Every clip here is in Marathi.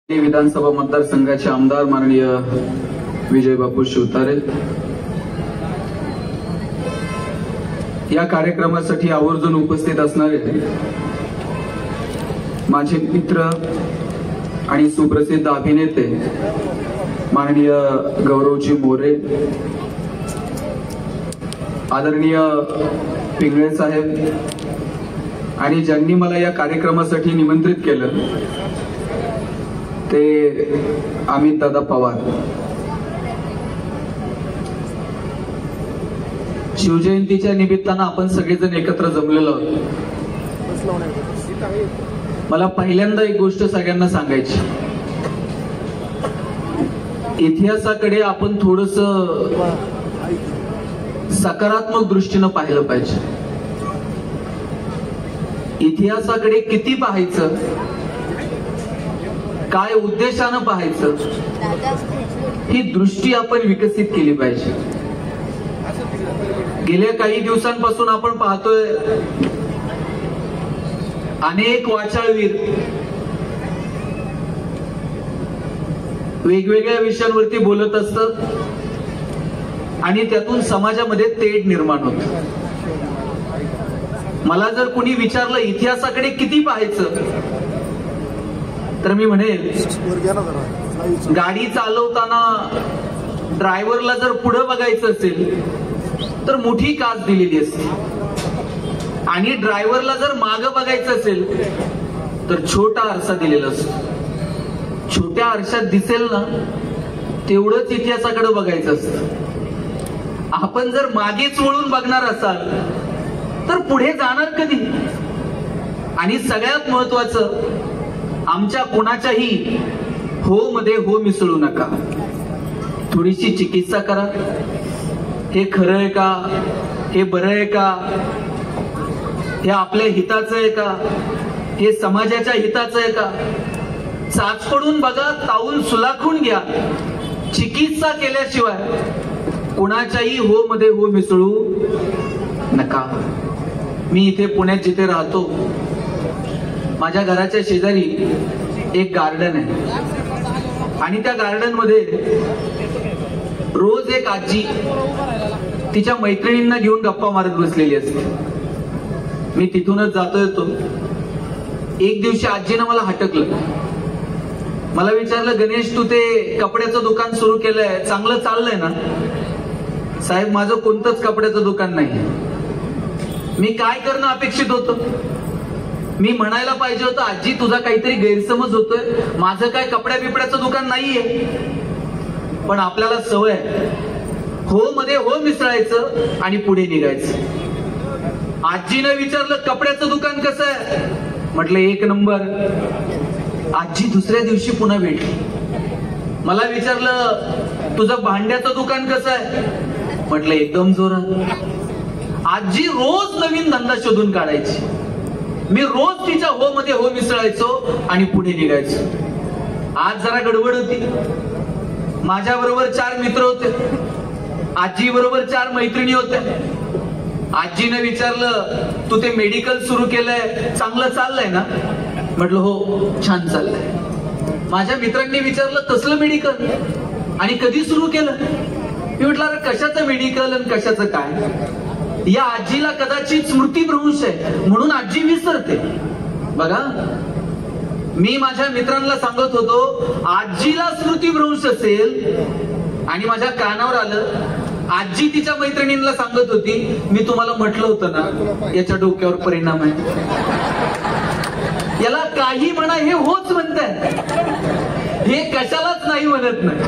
विधानसभा मतदारसंघाचे आमदार माननीय विजय बापू शिवतारे या कार्यक्रमासाठी आवर्जून उपस्थित असणारे माझे मित्र आणि सुप्रसिद्ध अभिनेते माननीय गौरवजी मोरे, आदरणीय पिंगळे साहेब आणि ज्यांनी मला या कार्यक्रमासाठी निमंत्रित केलं ते अमित दादा पवार। शिवजयंतीच्या निमित्तानं आपण सगळेजण एकत्र जमलेलो आहोत। मला पहिल्यांदा एक गोष्ट सगळ्यांना सांगायची, इतिहासाकडे आपण थोडस सकारात्मक दृष्टीनं पाहिलं पाहिजे। इतिहासाकडे किती पाहायचं, काय उद्देशानं पाहायचं, ही दृष्टी आपण विकसित केली पाहिजे। गेल्या काही दिवसांपासून आपण पाहतोय अनेक वाचाळवीर वेगवेगळ्या विषयांवरती बोलत असतात आणि त्यातून समाजामध्ये तेढ निर्माण होत। मला जर कोणी विचारलं इतिहासाकडे किती पाहायचं, तर मी म्हणेल गाडी चालवताना ड्रायव्हरला जर पुढे बघायचं असेल तर मोठी काच दिलेली असते आणि ड्रायव्हरला जर मागं बघायचं असेल तर छोटा आरसा दिलेला असतो। छोट्या आरशात दिसेल ना तेवढंच इतिहासाकडे बघायचं असतं। आपण जर मागेच वळून बघणार असाल तर पुढे जाणार कधी? आणि सगळ्यात महत्वाचं, आमच्या कोणाच्याही हो मध्ये हो मिसळू नका। थोडीशी चिकित्सा करा, हे खरं आहे का, हे बरं आहे का, हे आपल्या हिताचं आहे का, हे समाजाच्या हिताचं आहे का, चाच पडून बघा, ताऊन सुलाखून घ्या। चिकित्सा केल्याशिवाय कोणाच्याही हो मध्ये हो मिसळू नका। मी इथे पुण्यात जिथे राहतो, माझ्या घराच्या शेजारी एक गार्डन आहे आणि त्या गार्डन मध्ये रोज एक आजी तिच्या मैत्रिणींना घेऊन गप्पा मारत बसलेली असते। मी तिथूनच जातो येतो। एक दिवशी आजीनं मला हटकलं, मला विचारलं, गणेश तू ते कपड्याचं दुकान सुरू केलंय, चांगलं चाललंय ना? साहेब माझं कोणतंच कपड्याचं दुकान नाही। मी काय करणं अपेक्षित होतं? मी म्हणायला पाहिजे होतं, आजी तुझा काहीतरी गैरसमज होतोय, माझं काय कपड्या बिपड्याचं दुकान नाहीये। पण आपल्याला सवय हो मध्ये हो मिसळायचं आणि पुढे निघायचं। आजीनं विचारलं कपड्याचं दुकान कसं आहे? म्हटलं एक नंबर। आजी दुसऱ्या दिवशी पुन्हा भेटली, मला विचारलं तुझं भांड्याचं दुकान कसं आहे? म्हटलं एकदम जोरात। आजी रोज नवीन धंदा शोधून काढायची, मी रोज तिच्या हो मध्ये हो मिसळायचो आणि पुढे निघायचो। आज जरा गडबड होती, माझ्या बरोबर 4 मित्र होते, आजी बरोबर 4 मैत्रिणी होत्या। आजीने विचारलं तू ते मेडिकल सुरू केलंय, चांगलं चाललंय ना? म्हटलं हो छान चाललंय। माझ्या मित्रांनी विचारलं कसलं मेडिकल आणि कधी सुरू केलं? मी म्हटलं अरे कशाचं मेडिकल आणि कशाचं काय? या आजीला कदाचित स्मृतीभ्रंश आहे म्हणून आजी विसरते। बघा, मी माझ्या मित्रांना सांगत होतो आजीला स्मृतीभ्रंश असेल आणि माझ्या कानावर आलं, आजी तिच्या मैत्रिणींना सांगत होती मी तुम्हाला म्हटलं होतं ना याच्या डोक्यावर परिणाम आहे। याला काही म्हणा हे होच म्हणताय, हे कशालाच नाही म्हणत नाही।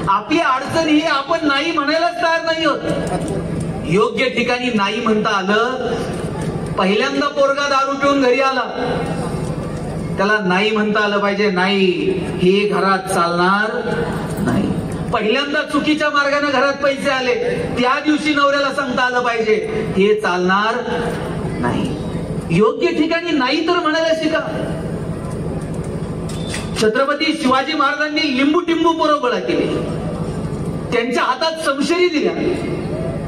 आपली अडचण ही आपण नाही म्हणायलाच तयार नाही होत। योग्य ठिकाणी नाही म्हणता आलं। पहिल्यांदा पोरगा दारू पिऊन घरी आला, त्याला नाही म्हणता आलं पाहिजे, नाही हे घरात चालणार नाही। पहिल्यांदा चुकीच्या मार्गाने घरात पैसे आले, त्या दिवशी नवऱ्याला सांगता आलं पाहिजे हे चालणार नाही। योग्य ठिकाणी नाही तर म्हणायला शिका। छत्रपती शिवाजी महाराजांनी लिंबू टिंबू पोरं गोळा केले, त्यांच्या हातात समशेरी दिल्या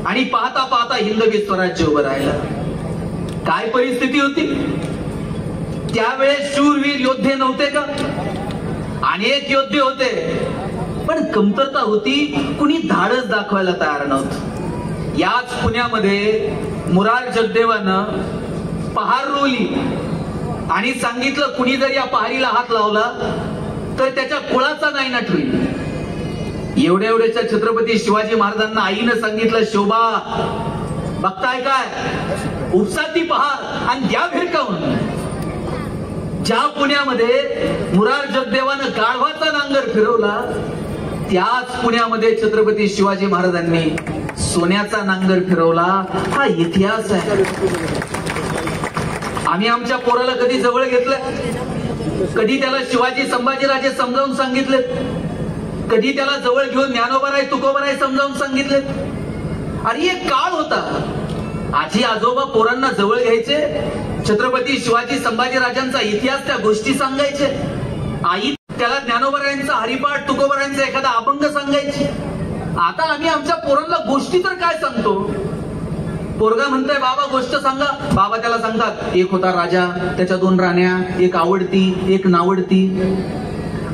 आणि पाहता पाहता हिंदवी स्वराज्य उभं राहिलं। काय परिस्थिती होती त्यावेळेस? शूरवीर योद्धे नव्हते का? अनेक योद्धे होते, पण कमतरता होती, कुणी धाडस दाखवायला तयार नव्हतं. याच पुण्यामध्ये मुरार जगदेवानं पहार रोवली आणि सांगितलं कुणी जर या पहारीला हात लावला तर त्याच्या कुळाचा नाही नटवी. एवढ्या एवढ्याच्या छत्रपती शिवाजी महाराजांना आईनं सांगितलं, शोभा बघताय काय, उपसाती पहार आणि द्या भिरकावून. ज्या पुण्यामध्ये मुरार जगदेवानं गाढवाचा नांगर फिरवला, त्याच पुण्यामध्ये छत्रपती शिवाजी महाराजांनी सोन्याचा नांगर फिरवला. हा इतिहास आहे. आम्ही आमच्या पोराला कधी जवळ घेतलं? कधी त्याला शिवाजी संभाजीराजे समजावून सांगितले? कधी त्याला जवळ घेऊन ज्ञानोबाराय तुकोबाराय समजावून सांगितले? अरे एक काळ होता, आजी आजोबा पोरांना जवळ घ्यायचे, छत्रपती शिवाजी संभाजीराजांचा इतिहास त्या गोष्टी सांगायचे. आई त्याला ज्ञानोबारायांचा हरिपाठ तुकोबारायांचा एखादा अभंग सांगायची. आता आम्ही आमच्या पोरांना गोष्टी तर काय सांगतो? पोरगा म्हणतोय बाबा गोष्ट सांगा, बाबा त्याला सांगतात एक होता राजा, त्याच्या 2 राण्या, एक आवडती एक नावडती.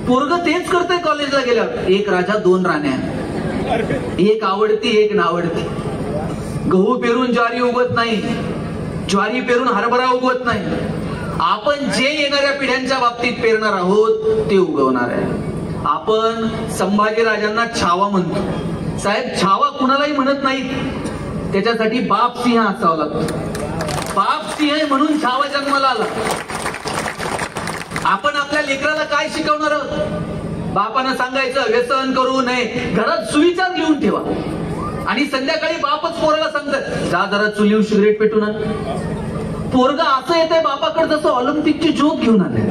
पोरग तेच करतोय कॉलेजला गेल्यावर, एक राजा 2 राण्या, एक आवडती एक नावडती. गहू पेरून ज्वारी उगवत नाही, ज्वारी पेरून हरभरा उगवत नाही. आपण जे येणाऱ्या पिढ्यांच्या बाबतीत पेरणार आहोत ते उगवणार आहे. आपण संभाजीराजांना छावा म्हणतो. साहेब छावा कुणालाही म्हणत नाही, त्याच्यासाठी बाप सिंह असावा लागतो. बाप सिंह म्हणून छावा जन्माला आला. आपण आपल्या लेकराला काय शिकवणार आहोत? बापानं सांगायचं व्यसन करू नये, घरात सुविचार लिहून ठेवा. आणि संध्याकाळी बापच पोराला सांगतात जा जरा चुलीवर सिगरेट पेटून आण. पोरगा असं येतंय बापाकडे जसं ऑलिम्पिकची जोक घेऊन आले.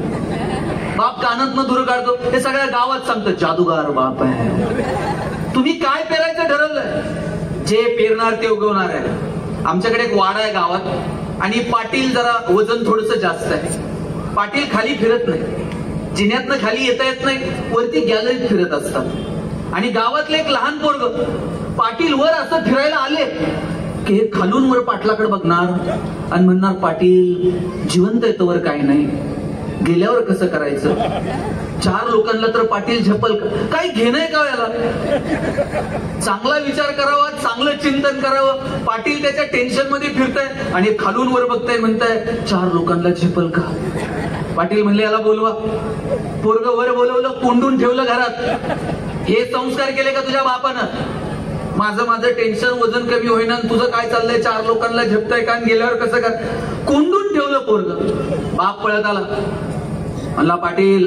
बाप कानातनं दूर काढतो, हे सगळ्या गावात सांगतं जादूगार बाप आहे. तुम्ही काय पेरायचं ठरवलंय? जे पेरणार ते उगवणार आहे. आमच्याकडे एक वाडा आहे गावात, आणि पाटील जरा वजन थोडस जास्त आहे. पाटील खाली फिरत नाही, जिन्यातनं खाली येता येत नाही, वरती गॅलरीत फिरत असतात. आणि गावातलं एक लहान पोरग पाटील वर असं फिरायला आले की हे खालून वर पाटलाकडे बघणार आणि म्हणणार पाटील जिवंत आहे तोवर काही नाही, गेल्यावर कसं करायचं? 4 लोकांना तर पाटील झपल काय घेणंय का याला? चांगला विचार करावा, चांगलं चिंतन करावं. पाटील त्याच्या टेन्शन मध्ये फिरताय आणि खालून वर बघताय, म्हणताय 4 लोकांना झेपल का? पाटील म्हणले याला बोलवा. पोरग वर बोलवलं, कोंडून ठेवलं घरात. हे संस्कार केले का तुझ्या बापानं? माझं टेन्शन वजन कमी होईना, तुझं काय चाललंय? 4 लोकांना झेपताय का? गेल्यावर कसं कर? कोंडून ठेवलं पोरग. बाप पळत आला, म्हणला पाटील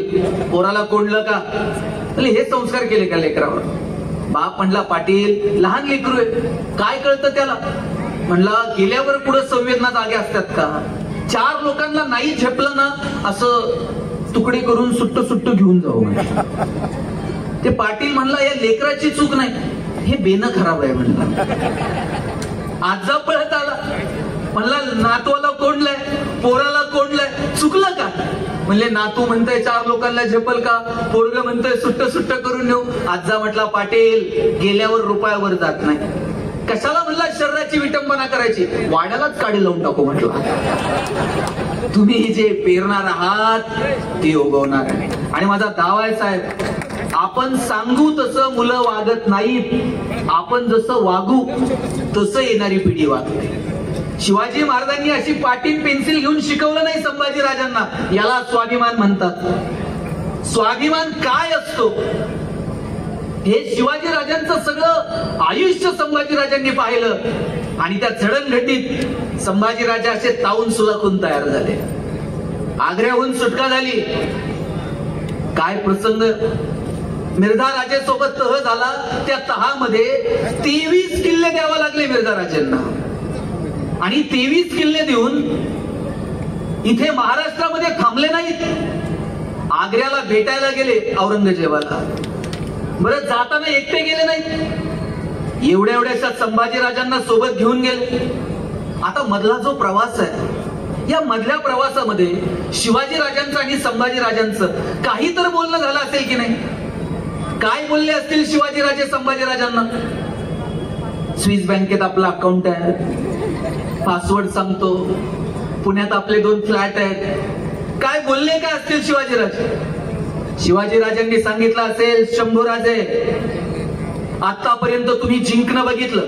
पोराला कोंडलं का? हे संस्कार केले का लेकरावर? बाप म्हणला पाटील लहान लेकरू आहे, काय कळतं त्याला? म्हणला गेल्यावर पुढे संवेदना जागे असतात का? 4 लोकांना नाही झेपलं ना, असं तुकडे करून सुट्ट घेऊन जाऊ. ते पाटील म्हणला या लेकराची चूक नाही, हे बेनं खराब आहे. म्हणला आजा पळत आला, म्हणला नातवाला कोंडलंय, पोराला कोंडलंय, चुकलं का? म्हणले नातू म्हणताय 4 लोकांना झेपल का? पोरग म्हणताय सुट्ट करून नेऊ. आजा म्हटला पाटील गेल्यावर रुपयावर जात नाही. कशाला म्हणला शरीराची विटंबना करायची? वाड्यालाच काढी लावून टाकू म्हटलं. तुम्ही जे पेरणार आहात ते उगवणार आहे. आणि माझा दावा आहे साहेब, आपण सांगू तसं मुलं वागत नाहीत, आपण जसं वागू तसं येणारी पिढी वागते. शिवाजी महाराजांनी अशी पाटील पेन्सिल घेऊन शिकवलं नाही संभाजीराजांना. याला स्वाभिमान म्हणतात. स्वाभिमान काय असतो हे शिवाजीराजांचं सगळं आयुष्य संभाजीराजांनी पाहिलं. आणि त्या जडणघडणीत संभाजीराजा असे तावून सुलाखून तयार झाले. आग्र्याहून सुटका झाली. काय प्रसंग! मिर्झा राजेसोबत तह झाला. त्या तहामध्ये 23 किल्ले द्यावा लागले मिर्झा राजेंना. आणि 23 किल्ले देऊन इथे महाराष्ट्रामध्ये थांबले नाहीत, आग्र्याला भेटायला गेले औरंगजेबाला. बरं जाताना एकटे गेले नाहीत, एवढ्याशा संभाजीराजांना सोबत घेऊन गेले. आता मधला जो प्रवास आहे, या मधल्या प्रवासामध्ये शिवाजीराजांचं आणि संभाजीराजांचं काही तर बोलणं झालं असेल की नाही? काय बोलले असतील शिवाजीराजे संभाजीराजांना? स्विस बँकेत आपलं अकाउंट आहे, पासवर्ड सांगतो, पुण्यात आपले 2 फ्लॅट आहेत. काय बोलले काय असतील शिवाजीराजे? शिवाजीराजांनी सांगितलं असेल, शंभूराजे आतापर्यंत तुम्ही जिंकणं बघितलं,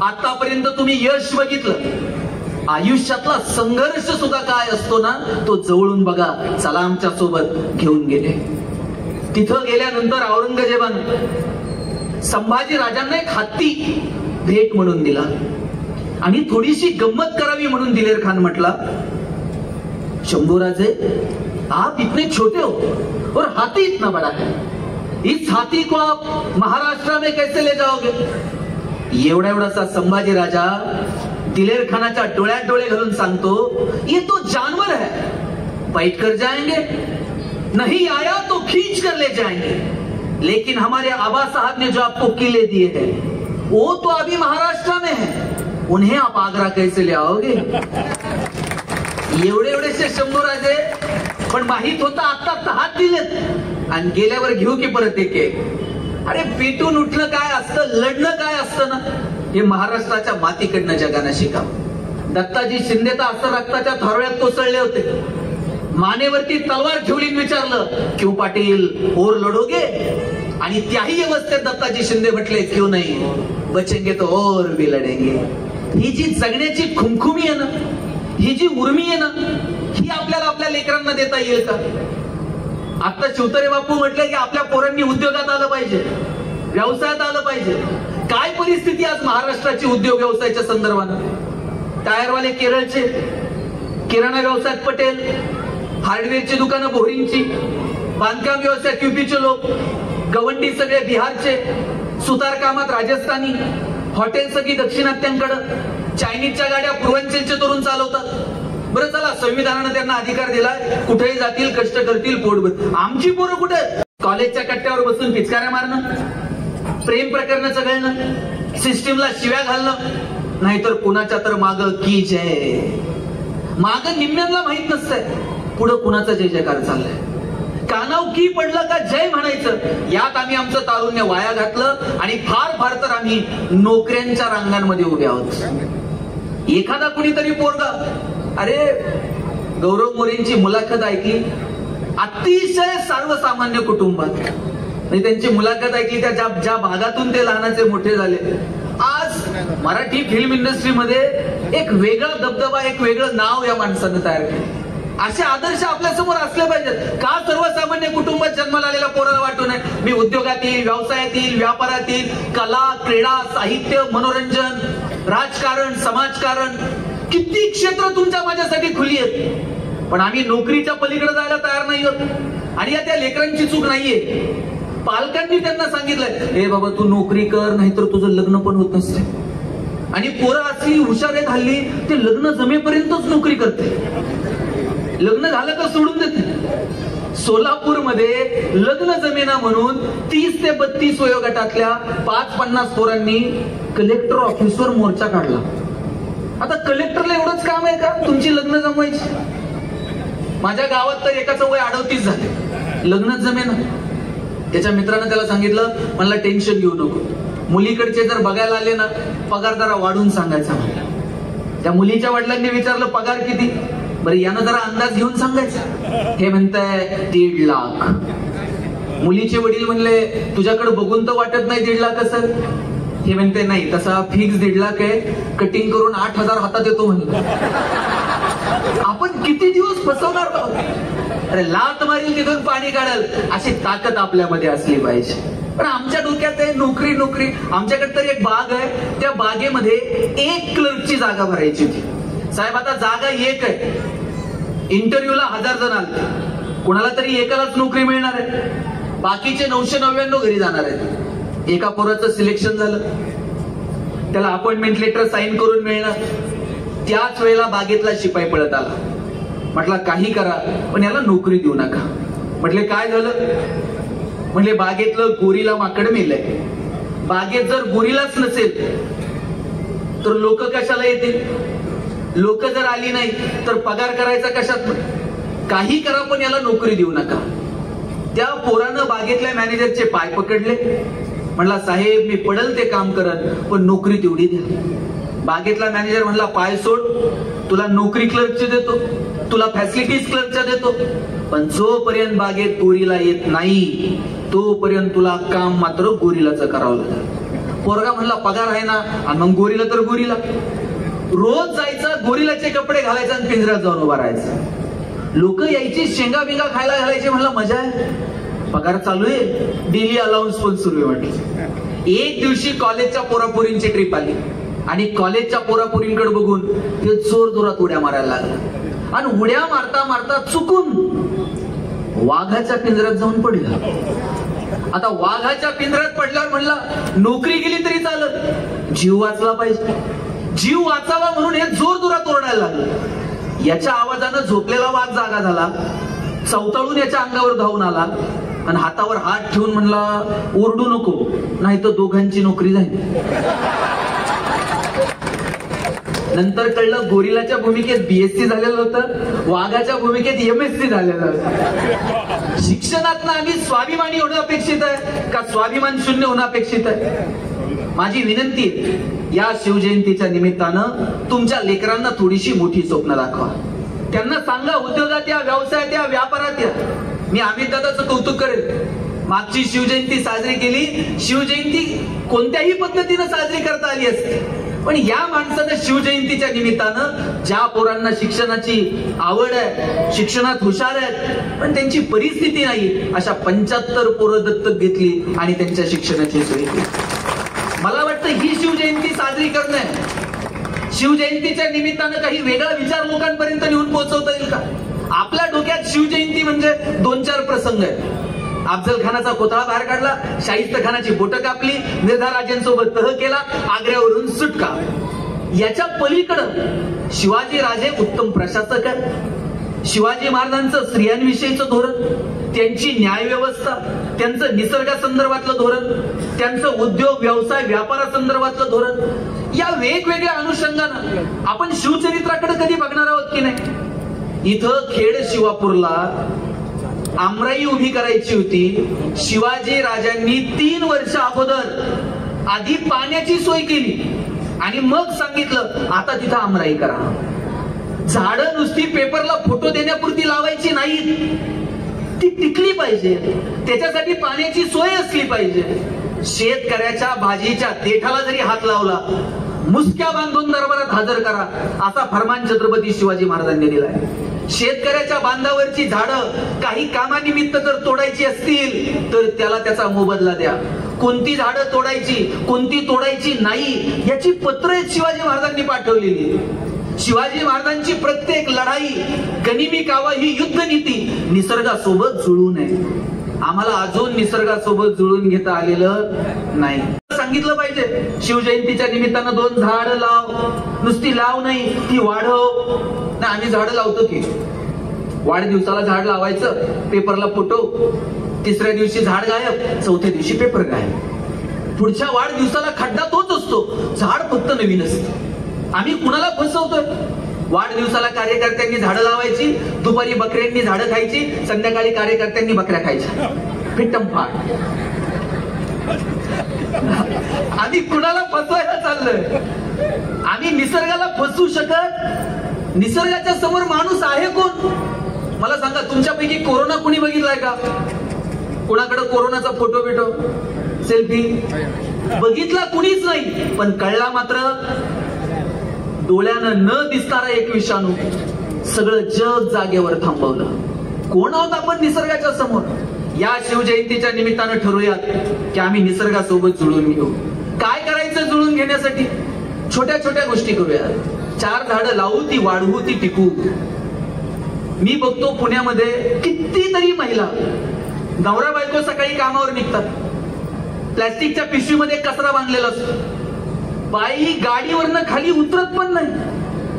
आतापर्यंत तुम्ही यश बघितलं, आयुष्यातला संघर्ष सुद्धा काय असतो ना तो जवळून बघा, चला आमच्या सोबत घेऊन गेले. तिथं गेल्यानंतर औरंगजेबानं संभाजीराजांना एक हत्ती भेट म्हणून दिला आणि थोडीशी गंमत करावी म्हणून दिलेर खान म्हटला, शंभूराजे आप इतने छोटे हो और हाथी इतना बड़ा है, इस हाथी को आप महाराष्ट्र में कैसे ले जाओगे? एवढा एवढासा संभाजी राजा दिलेर खानाच्या डोळ्यात डोळे घालून सांगतो, ये तो जानवर है, बैठ कर जाएंगे, नहीं आया तो खींच कर ले जाएंगे, लेकिन हमारे आबा साहब ने जो आपको किले दिए हैं वो तो अभी महाराष्ट्र में है, उन्हें आप आगरा कैसे ले आओगे? एवढे एवढेसे शंभूराजे, पण माहित होता आता हात दिलेत आणि गेल्यावर घेऊ की परत एक एक. अरे पेटून उठणं काय असतं, लढणं काय असतं ना, हे महाराष्ट्राच्या मातीकडनं जगानं शिकावं. दत्ताजी शिंदे तर असं रक्ताच्या थोरव्यात कोसळले होते, मानेवरती तलवार ठेवली, विचारलं क्यों पाटील और लढोगे? आणि त्याही अवस्थेत दत्ताजी शिंदे म्हटले क्यों नाही, बचेंगे तो और भी लढेंगे. ही जी जगण्याची खुमखुमी आहे ना, ही जी उर्मी आहे ना, ही आपल्याला आपल्या लेकरांना देता येईल का? आता शिवतरे बापू म्हटले की आपल्या पोरांनी उद्योगात आलं पाहिजे, व्यवसायात आलं पाहिजे. काय परिस्थिती आज महाराष्ट्राची उद्योग व्यवसायाच्या संदर्भानं? टायरवाले केरळचे, किराणा व्यवसायात पटेल, हार्डवेअरची दुकानं बोरिंगची, बांधकाम व्यवसायात युपीचे लोक, गवंडी सगळे बिहारचे, सुतार कामात राजस्थानी, हॉटेल सगळी दक्षिणात्यांकडं, चायनीजच्या गाड्या पूर्वांचलचे तरुण चालवतात. बरं चला, संविधानानं त्यांना अधिकार दिलाय, कुठेही जातील, कष्ट करतील, पोटभर. आमची पोरं कुठे? कॉलेजच्या कट्ट्यावर बसून पिचकाऱ्या मारणं, प्रेम प्रकरण चघळणं, सिस्टीमला शिव्या घालणं, नाहीतर कुणाच्या तर माग की जय. माग निम्म्यांना माहित नसतंय पुढं कुणाचा जय जयकार चाललाय. कानाव की पडलं का जय म्हणायचं, यात आम्ही आमचं तारुण्य वाया घातलं आणि फार फार तर आम्ही नोकऱ्यांच्या रांगांमध्ये उभे आहोत. एखादा कुणीतरी पोरगा, अरे गौरव मोरेंची मुलाखत ऐकली, अतिशय सर्वसामान्य कुटुंबात, त्यांची मुलाखत ऐकली, त्या ज्या भागातून ते लहानाचे मोठे झाले. आज मराठी फिल्म इंडस्ट्रीमध्ये एक वेगळा दबदबा, एक वेगळं नाव या माणसानं तयार केलं. असे आदर्श आपल्या समोर असले पाहिजेत का? सर्वसामान्य कुटुंबात जन्माला आलेल्या पोराला वाटू नये मी उद्योगात येईल, व्यवसायात येईल, व्यापारात येईल, कला, क्रीडा, साहित्य, मनोरंजन, राजकारण, समाजकारण, किती क्षेत्र तुमच्या माझ्यासाठी खुली आहेत, पण आम्ही नोकरीच्या पलीकडे जायला तयार नाही आहोत. आणि या त्या लेकरांची चूक नाहीये, पालकांनी त्यांना सांगितलंय, हे बाबा तू नोकरी कर, नाहीतर तुझं लग्न पण होत नसते. आणि पोरं असली हुशार आहेत हल्ली, ते लग्न जमेपर्यंतच नोकरी करते, लग्न झालं का सोडून देते. सोलापूरमध्ये लग्न जमेना म्हणून 30 ते 32 वयोगटातल्या 5-50 पोरांनी कलेक्टर ऑफिसवर मोर्चा काढला. आता कलेक्टरला एवढंच काम आहे का तुमची लग्न जमवायची? माझ्या गावात तर एकाचं वय 38 झाले, लग्नच जमेना. त्याच्या मित्रानं त्याला सांगितलं, मला टेन्शन घेऊ नको, मुलीकडचे जर बघायला आले ना, पगार जरा वाढून सांगायचा. त्या मुलीच्या वडिलांनी विचारलं पगार किती? बरं यानं जरा अंदाज घेऊन सांगायचं. हे म्हणताय 1.5 लाख. मुलीचे वडील म्हणले, तुझ्याकडे बघून तर वाटत नाही 1.5 लाख सर. हे म्हणते नाही, तसा फिक्स 1.5 लाख आहे, कटिंग करून 8,000 हातात येतो म्हणलं. आपण किती दिवस फसवणार आहोत? अरे लात मारील तिथून पाणी काढल अशी ताकद आपल्यामध्ये असली पाहिजे. पण आमच्या डोक्यात आहे नोकरी नोकरी. आमच्याकडे तर एक बाग आहे, त्या बागेमध्ये 1 क्लर्कची जागा भरायची होती. साहेब आता जागा 1 आहे, इंटरव्ह्यूला 1000 जण आले, कोणाला तरी एकालाच नोकरी मिळणार आहे, बाकीचे 999 घरी जाणार आहेत. एका पोराचं सिलेक्शन झालं, त्याला अपॉइंटमेंट लेटर साईन करून मिळणार. त्याच वेळेला बागेतला शिपाई पळत आला, म्हटलं काही करा पण याला नोकरी देऊ नका. म्हटले काय झालं? म्हणजे बागेतलं गोरीला माकड मेलंय. बागेत जर गोरीलाच नसेल तर लोक कशाला येतील? लोक जर आली नाही तर पगार करायचा कशात? काही करा पण याला नोकरी देऊ नका. त्या पोरानं बागेतल्या मॅनेजरचे पाय पकडले, म्हणला साहेब मी पडल ते काम करत पण नोकरी तेवढी द्या. बागेतला मॅनेजर म्हणला पाय सोड, तुला नोकरी क्लर्कची देतो. तुला फॅसिलिटीज क्लर्कच्या देतो, पण जोपर्यंत बागेत गोरीला येत नाही तोपर्यंत तुला काम मात्र गोरीलाच करावं लागेल. पोरगा म्हणला पगार आहे ना, आणि मग गोरीला तर गोरीला. रोज जायचं, गोरीलाचे कपडे घालायचे आणि पिंजऱ्यात जाऊन उभा राहायचं. लोक यायची, शेंगा बिंगा खायला घालायचे. म्हणलं मजा आहे, पगार चालू आहे, डेली अलाउन्स पण सुरू आहे म्हटलं. एक दिवशी कॉलेजच्या पोरापोरींची ट्रिप आली आणि कॉलेजच्या पोरापोरींकडे बघून ते जोर जोरात उड्या मारायला लागला आणि उड्या मारता मारता चुकून वाघाच्या पिंजऱ्यात जाऊन पडला. आता वाघाच्या पिंजऱ्यात पडल्यावर म्हणला नोकरी गेली तरी चालत, जीव वाचला पाहिजे. जीव वाचावा म्हणून हे जोर जोरात ओरडायला लागलं. याच्या आवाजानं झोपलेला वाघ जागा झाला, चवताळून याच्या अंगावर धावून आला आणि हातावर हात ठेवून म्हणला ओरडू नको, नाही तर दोघांची नोकरी जाईल. नंतर कळलं गोरिलाच्या भूमिकेत बीएससी झालेलं होतं, वाघाच्या भूमिकेत एमएससी झालेलं होतं. शिक्षणातनं आम्ही स्वाभिमानी होणं अपेक्षित आहे का स्वाभिमान शून्य होणं अपेक्षित आहे? माझी विनंती आहे, या शिवजयंतीच्या निमित्तानं तुमच्या लेकरांना थोडीशी मोठी स्वप्न दाखवा. त्यांना सांगा उद्योगात या, व्यवसायात या, व्यापारात या. मी अमित दादाचं कौतुक करेल. मागची शिवजयंती साजरी केली, शिवजयंती कोणत्याही पद्धतीनं साजरी करता आली असते, पण या माणसानं शिवजयंतीच्या निमित्तानं ज्या पोरांना शिक्षणाची आवड आहे, शिक्षणात हुशार आहेत, पण त्यांची परिस्थिती नाही, अशा 75 पोरं दत्तक घेतली आणि त्यांच्या शिक्षणाची सोय केली. मला वाटतं ही शिवजयंती साजरी करणं, शिवजयंतीच्या निमित्तानं काही वेगळा विचार लोकांपर्यंत नेऊन पोहोचवता येईल का? आपल्या डोक्यात शिवजयंती म्हणजे 2-4 प्रसंग आहेत. अफजल खानाचा कोथळा बाहेर काढला, शाहिस्त खानाची बोटं कापली, मिर्झा राजेंसोबत तह केला, आग्र्यावरून सुटका. याच्या पलीकडं शिवाजी राजे उत्तम प्रशासक आहेत. शिवाजी महाराजांचं स्त्रियांविषयीचं धोरण, त्यांची न्याय व्यवस्था, त्यांचं निसर्गासंदर्भातलं धोरण, त्यांचं उद्योग व्यवसाय व्यापारासंदर्भातलं धोरण, या वेगवेगळ्या अनुषंगानं आपण शिवचरित्राकडे कधी बघणार आहोत की नाही? इथं खेड शिवापूरला आमराई उभी करायची होती. शिवाजी राजांनी 3 वर्ष अगोदर आधी पाण्याची सोय केली आणि मग सांगितलं आता तिथं आमराई करा. झाडं नुसती पेपरला फोटो देण्यापुरती लावायची नाहीत, ती टिकली पाहिजे, त्याच्यासाठी पाण्याची सोय असली पाहिजे. शेतकऱ्याच्या भाजीच्या देठाला जरी हात लावला, मुसक्या बांधून दरबारात हजर करा, असा फरमान छत्रपती शिवाजी महाराजांनी दिलाय. शेतकऱ्याच्या बांधावरची झाडं काही कामानिमित्त जर तोडायची असतील तर त्याला त्याचा मोबदला द्या. कोणती झाडं तोडायची, कोणती तोडायची नाही, याची पत्र शिवाजी महाराजांनी पाठवलेली. शिवाजी महाराजांची प्रत्येक लढाई, गनिमी कावा ही युद्ध नीती निसर्गासोबत जुळून आहे. आम्हाला अजून निसर्गासोबत जुळून घेता आलेलं नाही. सांगितलं पाहिजे शिवजयंतीच्या निमित्तानं 2 झाडं लाव, नुसती लाव नाही ती वाढव. ना आम्ही झाडं लावतो की, वाढदिवसाला झाड लावायचं, पेपरला फोटो, 3ऱ्या दिवशी झाड गायब, 4थ्या दिवशी पेपर गायब. पुढच्या वाढदिवसाला खड्डा तोच असतो, झाड फक्त नवीन असतं. आम्ही कुणाला फसवतोय? वाढदिवसाला कार्यकर्त्यांनी झाडं लावायची, दुपारी बकऱ्यांनी झाडं खायची, संध्याकाळी कार्यकर्त्यांनी बकऱ्या खायच्या. फिट्टम फाट. आम्ही कुणाला फसवायला चाललोय? आम्ही निसर्गाला फसवू शकत? निसर्गाच्या समोर माणूस आहे कोण? मला सांगा, तुमच्यापैकी कोरोना कुणी बघितलाय का? कुणाकडे कोरोनाचा फोटो बिटो, सेल्फी बघितला कुणीच नाही. पण कळला मात्र डोळ्यानं न दिसणारा एक विषाणू सगळं जग जागेवर थांबवलं. कोण आहोत आपण निसर्गाच्या समोर? या शिवजयंतीच्या निमित्तानं ठरवूयात की आम्ही निसर्गासोबत जुळून घेऊ. काय करायचं जुळून घेण्यासाठी? छोट्या छोट्या गोष्टी करूया. 4 झाडं लावू, ती वाढवू, ती टिकू. मी बघतो पुण्यामध्ये कितीतरी महिला नवरा बायको सकाळी कामावर निघतात, प्लॅस्टिकच्या पिशवीमध्ये कचरा बांधलेला असतो. बाई गाडीवरनं खाली उतरत पण नाही,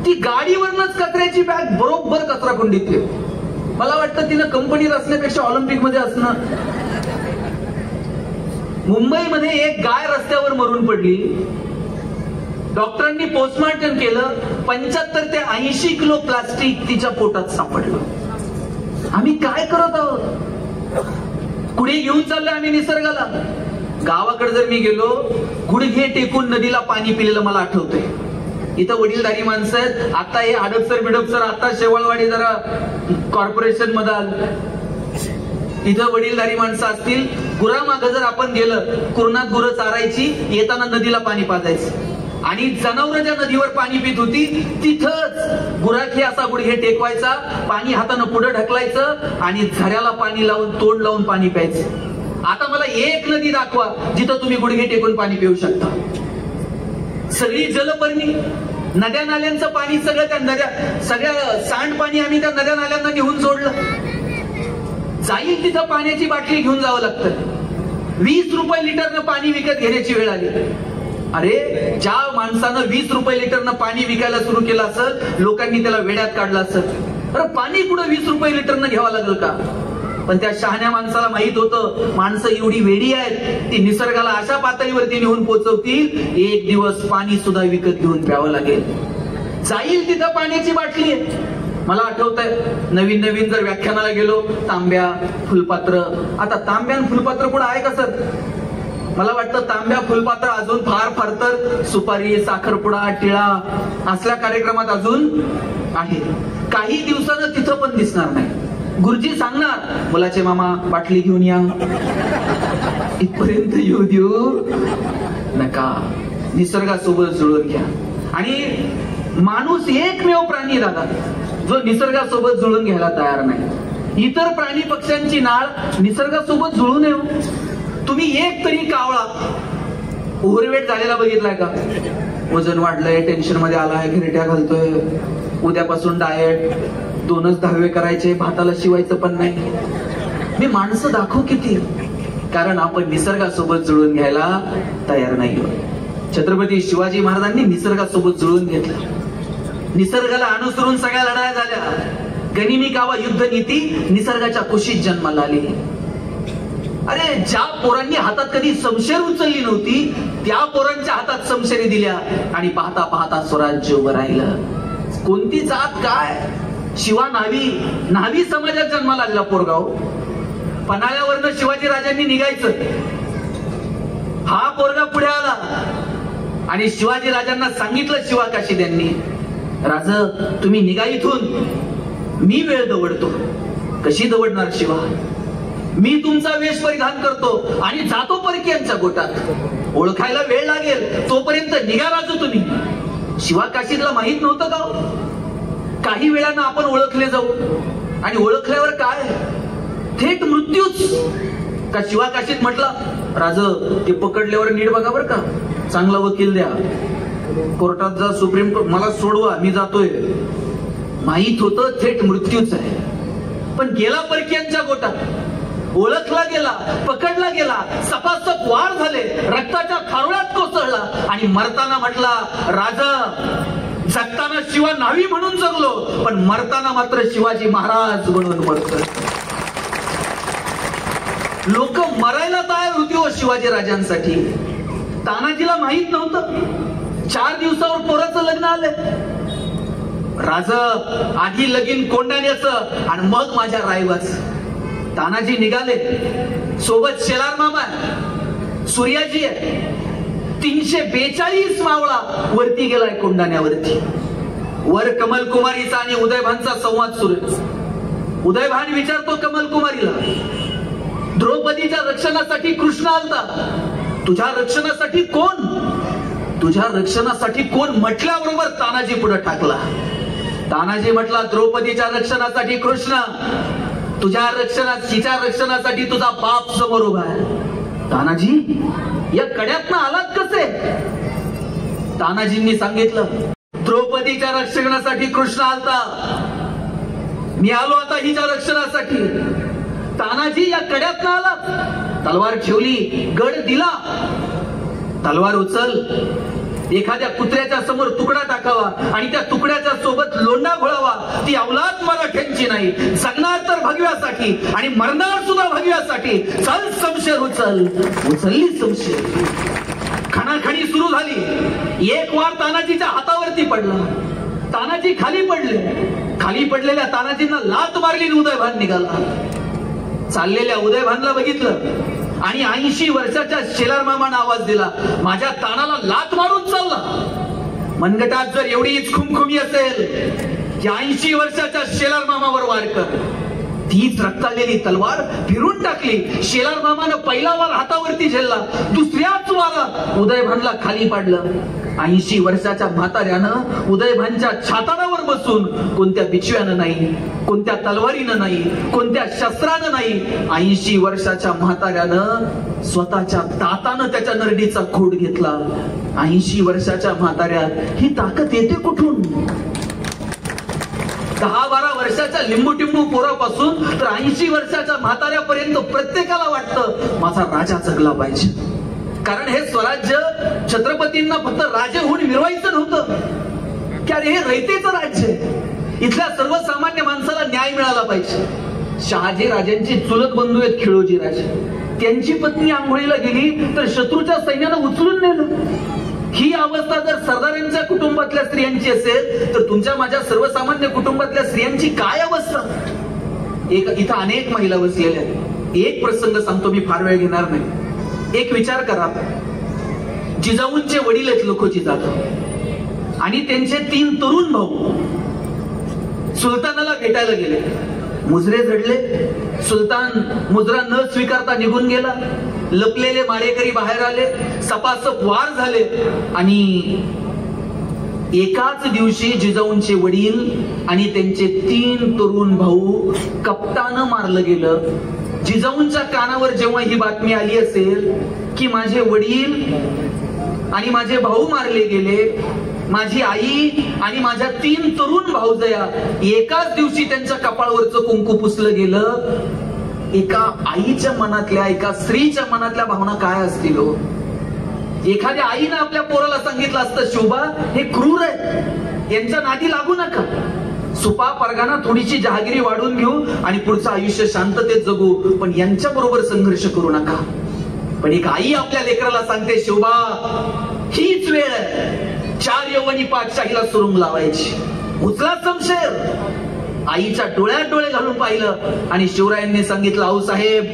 ती गाडीवरनच कचऱ्याची बॅग बरोबर कचरा कुंडीत ठेवते. मला वाटतं तिनं कंपनीत असण्यापेक्षा ऑलिम्पिक मध्ये असणं. मुंबईमध्ये एक गाय रस्त्यावर मरून पडली, डॉक्टरांनी पोस्टमॉर्टम केलं, 75 ते 80 किलो प्लास्टिक तिच्या पोटात सापडलं. आम्ही काय करत आहोत? कुणी घेऊन चाललोय आम्ही निसर्गाला. गावाकडे जर मी गेलो, गुडघे टेकून नदीला पाणी पिलेलं मला आठवतंय. इथं वडीलधारी माणसं आहेत. आता हे हडपसर बिडपसर, आता शेवाळवाडी जरा कॉर्पोरेशन मध्ये आलं. इथं वडीलधारी माणसं असतील. गुरामागं जर आपण गेलं, कुरणात गुरं चारायची, येताना नदीला पाणी पाजायचं आणि जनावर ज्या नदीवर पाणी पित होती तिथंच गुराखी असा गुडघे टेकवायचा, पाणी हातानं पुढे ढकलायचं आणि झऱ्याला पाणी लावून तोंड लावून पाणी प्यायचं. आता मला एक नदी दाखवा जिथं तुम्ही गुडघे टेकून पाणी पिऊ शकता. सगळी जलपर्णी, नद्या नाल्यांचं पाणी सगळं त्या नद्या, सगळ्या सांडपाणी आम्ही त्या नद्या नाल्यांना नेऊन सोडलं. जाईल तिथं पाण्याची बाटली घेऊन जावं लागतं. 20 रुपये लिटरनं पाणी विकत घेण्याची वेळ आली. अरे ज्या माणसानं 20 रुपये लिटरनं पाणी विकायला सुरू केलं असेल, लोकांनी त्याला वेड्यात काढलं असेल. अरे पाणी कुठं 20 रुपये लिटरनं घ्यावं लागेल का? पण त्या शहाण्या माणसाला माहित होतं माणसं एवढी वेडी आहेत, ती निसर्गाला अशा पातळीवरती नेऊन पोहोचवतील, एक दिवस पाणी सुद्धा विकत घेऊन प्यावं लागेल. जाईल तिथं पाण्याची बाटली आहे. मला आठवतंय नवीन नवीन जर व्याख्यानाला गेलो, तांब्या फुलपात्र. आता तांब्या आणि फुलपात्र पुढे आहे का सर? मला वाटतं तांब्या फुलपात्र अजून फार फार तर सुपारी, साखरपुडा, टिळा असल्या कार्यक्रमात अजून आहे. काही दिवसानं तिथं पण दिसणार नाही. गुरुजी सांगणार मुलाचे मामा बाटली घेऊन या, इथपर्यंत येऊ देऊ नका, निसर्गासोबत जुळून घ्या. आणि माणूस एकमेव प्राणी दादा जो निसर्गासोबत जुळून घ्यायला तयार नाही. इतर प्राणी पक्ष्यांची नाळ निसर्गासोबत जुळू नये. तुम्ही एक तरी कावळा ओव्हरवेट झालेला बघितलाय का? वजन वाढलंय, टेन्शन मध्ये आलाय, घिरट्या घालतोय, उद्यापासून डाएट, 2च दहावे करायचे, भाताला शिवायचं पण नाही. मी माणसं दाखवू किती? कारण आपण निसर्गासोबत जुळून घ्यायला तयार नाही. छत्रपती शिवाजी महाराजांनी निसर्गासोबत जुळून घेतलं. निसर्गाला अनुसरून सगळ्या लढाया झाल्या. गनिमी कावा युद्ध नीती निसर्गाच्या कुशीत जन्माला आली. अरे ज्या पोरांनी हातात कधी शमशेर उचलली नव्हती, त्या पोरांच्या हातात शमशेरी दिल्या आणि पाहता पाहता स्वराज्य उभं राहिलं. कोणती जात काय? शिवा न्हावी समाजात जन्माला आलेला पोरगाव. पन्हाळ्यावरनं शिवाजी राजांनी निघायचं, हा पोरगा पुढे आला आणि शिवाजी राजांना सांगितलं शिवाकाशी त्यांनी, राज तुम्ही निघा इथून, मी वेळ दवडतो. कशी दवडणार शिवा? मी तुमचा वेश परिधान करतो आणि जातो परकीयांच्या गोटात. ओळखायला वेळ लागेल, तोपर्यंत निघा राजू तुम्ही. शिवा काशीदला माहित नव्हतं का? काही वेळानं आपण ओळखले जाऊ आणि ओळखल्यावर काय? थेट मृत्यूच. का शिवा काशीद म्हटलं, राज ते पकडल्यावर नीट बघा बर का, चांगला वकील द्या, कोर्टात जा, सुप्रीम कोर्ट, मला सोडवा, मी जातोय. माहित होतं थेट मृत्यूच आहे. पण गेला परकीयांच्या गोटात, ओळखला गेला, पकडला गेला, सपासप वार झाले, रक्ताच्या खारोळ्यात कोसळला आणि मरताना म्हटला, राजा जगताना शिवा न्हावी म्हणून जगलो, पण मरताना मात्र शिवाजी महाराज म्हणून मरतोय. लोक मरायला तयार होती हो शिवाजी राजांसाठी. तानाजीला माहित नव्हतं 4 दिवसावर पोराचं लग्न आलंय. राजा आधी लगीन कोंडाण्याचं आणि मग माझ्या रायवाचं. तानाजी निघाले, सोबत शेलार मामा, सूर्याजी आहे. 342 मावळा वरती गेलाय कोंडाण्यावरती. वर कमल कुमारीचा आणि उदयभानचा संवाद सुरू आहे. उदयभान विचारतो कमल कुमारीला, द्रौपदीच्या रक्षणासाठी कृष्ण आलता, तुझ्या रक्षणासाठी कोण? तुझ्या रक्षणासाठी कोण म्हटल्याबरोबर तानाजी पुढे टाकला. तानाजी म्हटला, द्रौपदीच्या रक्षणासाठी कृष्ण, तुझ्या तिच्या रक्षणासाठी तुझा बाप समोर उभा आहे. तानाजी या कड्यातनं आलात कसे? तानाजींनी सांगितलं, द्रौपदीच्या रक्षणासाठी कृष्ण आलता, मी आलो आता हिच्या रक्षणासाठी. तानाजी या कड्यातनं आलात? तलवार ठेवली, गड दिला. तलवार उचल, एखाद्या कुत्र्याच्या समोर तुकडा टाकावा आणि त्या तुकड्याच्या सोबत लोंढा घोळावा. ती अवलाद मराठ्यांची नाही, जगणार तर भगव्यासाठी आणि मरणार सुद्धा भगव्यासाठी. चल शमशेर उचल. उचलली शमशेर, खणाखणी सुरू झाली. एक वार तानाजीच्या हातावरती पडला, तानाजी खाली पडले. खाली पडलेल्या तानाजींना लात मारली, उदयभान निघाला. चाललेल्या उदयभानला बघितलं आणि 80 वर्षाच्या शेलार मामानं आवाज दिला, माझ्या तानाला लात मारून चालला. मनगटात जर एवढीच खुमखुमी असेल की 80 वर्षाच्या शेलार मामावर वार कर. तीच रक्तालेली तलवार फिरून टाकली. शेलार मामानं पहिला वार हातावरती झेलला, दुसऱ्याच वारात उदयभानला खाली पाडलं. 80 वर्षाच्या म्हाताऱ्यानं उदयभानच्या छाताडावर बसून कोणत्या बिछव्यानं नाही, कोणत्या तलवारीनं नाही, कोणत्या शस्त्रानं नाही, 80 वर्षाच्या म्हाताऱ्यानं स्वतःच्या दातानं त्याच्या नरडीचा खोड घेतला. 80 वर्षाच्या म्हाताऱ्यात ही ताकद येते कुठून? 10-12 वर्षाच्या लिंबू पोरापासून तर 80 वर्षाच्या म्हाताऱ्यापर्यंत प्रत्येकाला वाटतं माझा राजा जगला पाहिजे. कारण हे स्वराज्य छत्रपतींना फक्त राजे होऊन मिळवायचं नव्हतं, की अरे हे रयतेचं राज्य आहे. इथल्या सर्वसामान्य माणसाला न्याय मिळाला पाहिजे. शहाजी राजांची चुलत बंधू आहेत खिळोजी राजे. त्यांची पत्नी आंघोळीला गेली तर शत्रूच्या सैन्यानं उचलून नेलं. ही अवस्था जर सरदारांच्या कुटुंबातल्या स्त्रियांची असेल तर तुमच्या माझ्या सर्वसामान्य कुटुंबातल्या स्त्रियांची काय अवस्था? इथं अनेक महिला बसलेल्या आहेत. एक प्रसंग सांगतो, मी फार वेळ घेणार नाही. एक विचार करा, जिजाऊंचे वडील आहेत लोखोजी जाधव आणि त्यांचे 3 तरुण भाऊ सुलतानाला भेटायला गेले. मुजरे झडले. सुलतान मुजरा न स्वीकारता निघून गेला. लपलेले मारेकरी बाहेर आले, सपासप वार झाले आणि एकाच दिवशी जिजाऊंचे वडील आणि त्यांचे 3 तरुण भाऊ कपटानं मारलं गेलं. जिजाऊंच्या कानावर जेव्हा ही बातमी आली असेल की माझे वडील आणि माझे भाऊ मारले गेले, माझी आई आणि माझ्या 3 तरुण भाऊजया एकाच दिवशी त्यांच्या कपाळवरचं कुंकू पुसलं गेलं, एका आईच्या मनातल्या, एका स्त्रीच्या मनातल्या भावना काय असतील हो? एखाद्या आईनं आपल्या पोराला सांगितलं असतं, शोभा हे क्रूर आहे, यांच्या नादी लागू नका, सुपा परगाना थोडीशी जहागिरी वाढून घेऊ आणि पुढचं आयुष्य शांततेत जगू, पण यांच्या बरोबर संघर्ष करू नका. पण एक आई आपल्या लेकराला सांगते, शोभा हीच वेळ आहे 4 यवनी पातशाहीला सुरुंग लावायची. उचला शमशेर. आईच्या डोळ्यात डोळे घालून पाहिलं आणि शिवरायांनी सांगितलं, आऊसाहेब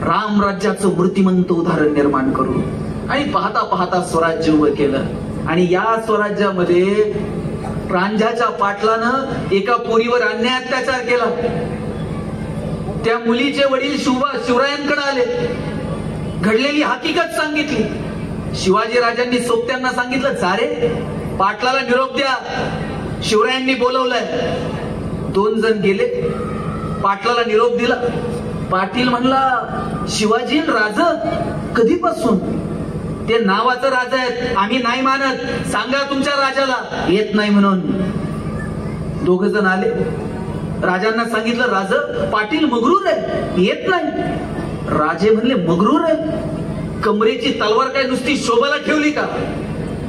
राम राज्याचं मूर्तिमंत उदाहरण निर्माण करू. आणि पाहता पाहता स्वराज्य उभं केलं. आणि या स्वराज्यामध्ये प्रांजाच्या पाटलानं एका पोरीवर अन्याय अत्याचार केला. त्या मुलीचे वडील शिवरायांकडे आले, घडलेली हकीकत सांगितली. शिवाजी राजांनी सोबत्यांना सांगितलं, चारे पाटलाला निरोप द्या, शिवरायांनी बोलवलंय. 2 जण गेले, पाटलाला निरोप दिला. पाटील म्हणला, शिवाजी राज कधीपासून? ते नावाचं राजा आहेत, आम्ही नाही मानत, सांगा तुमच्या राजाला. येत नाही म्हणून. 2 जण आले, राजांना सांगितलं, राज पाटील मगरूर आहे, येत नाही. राजे म्हणले, मगरूर आहे? कमरेची तलवार काय नुसती शोभाला ठेवली का?